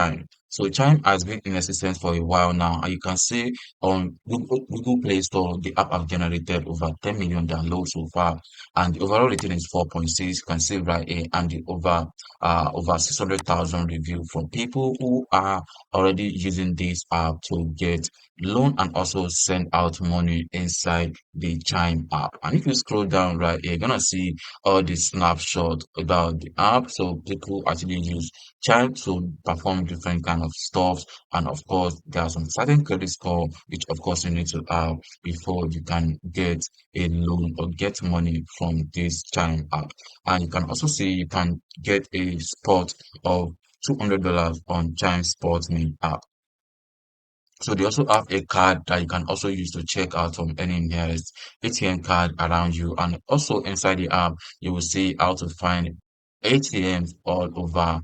Chime. So Chime has been in existence for a while now, and you can see on Google Play Store, the app have generated over 10 million downloads so far, and the overall rating is 4.6. You can see right here, and the over 600,000 review from people who are already using this app to get loan and also send out money inside the Chime app. And if you scroll down right here, you're gonna see all the snapshot about the app. So people actually use Chime to perform different kind of stuff, and of course there are some certain credit score which of course you need to have before you can get a loan or get money from this Chime app. And you can also see you can get a spot of $200 on Chime Sports Me app. So they also have a card that you can also use to check out from any nearest ATM card around you. And also inside the app, you will see how to find ATMs all over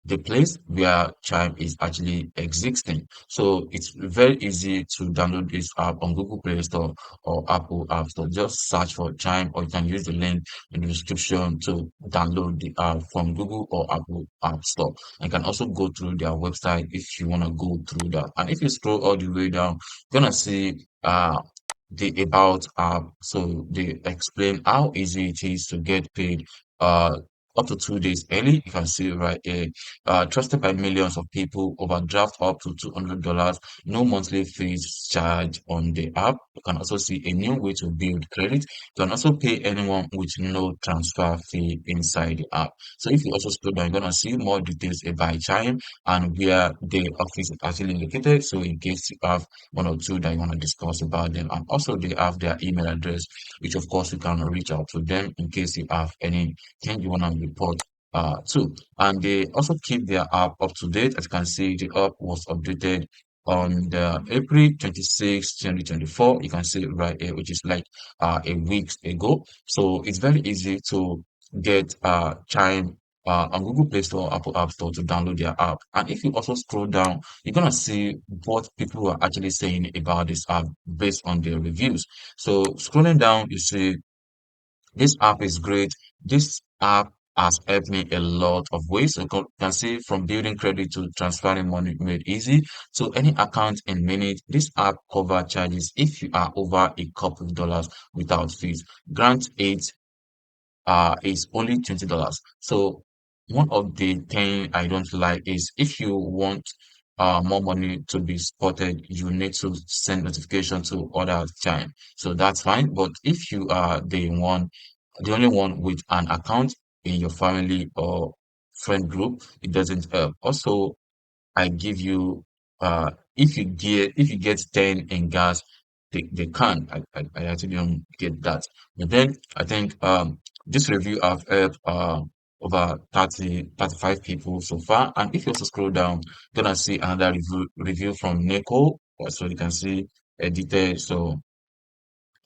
the place where Chime is actually existing. So it's very easy to download this app on Google Play Store or Apple App Store. Just search for Chime, or you can use the link in the description to download the app from Google or Apple App Store. You can also go through their website if you want to go through that. And if you scroll all the way down, you're gonna see the about app. So they explain how easy it is to get paid up to 2 days early. You can see right here, trusted by millions of people, overdraft up to $200, no monthly fees charged on the app. You can also see a new way to build credit. You can also pay anyone with no transfer fee inside the app. So if you also scroll down, you're gonna see more details about Chime and where the office is actually located. So in case you have one or two that you want to discuss about them, and also they have their email address, which of course you can reach out to them in case you have anything you want to report too. And they also keep their app up to date. As you can see, the app was updated on the April 26, 2024. You can see it right here, which is like a week ago. So it's very easy to get Chime on Google Play Store, Apple App Store to download their app. And if you also scroll down, you're gonna see what people are actually saying about this app based on their reviews. So scrolling down, you see this app is great. This app has helped me a lot of ways. So you can see from building credit to transferring money made easy to any account in minutes. This app cover charges if you are over a couple of dollars without fees. Grant aid is only $20. So one of the thing I don't like is if you want more money to be spotted, you need to send notification to other time. So that's fine. But if you are the only one with an account in your family or friend group, it doesn't help. Also, I give you if you get 10 in gas, they can. I actually don't get that. But then I think this review have helped over 35 people so far. And if you also scroll down, you're gonna see another review from Nico. So you can see edited. So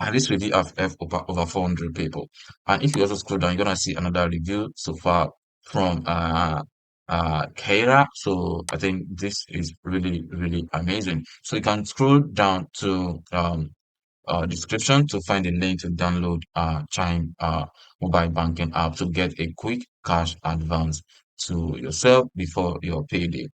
and this review have over 400 people. And if you also scroll down, you're gonna see another review so far from Kaira. So I think this is really, really amazing. So you can scroll down to description to find a link to download Chime mobile banking app to get a quick cash advance to yourself before your payday.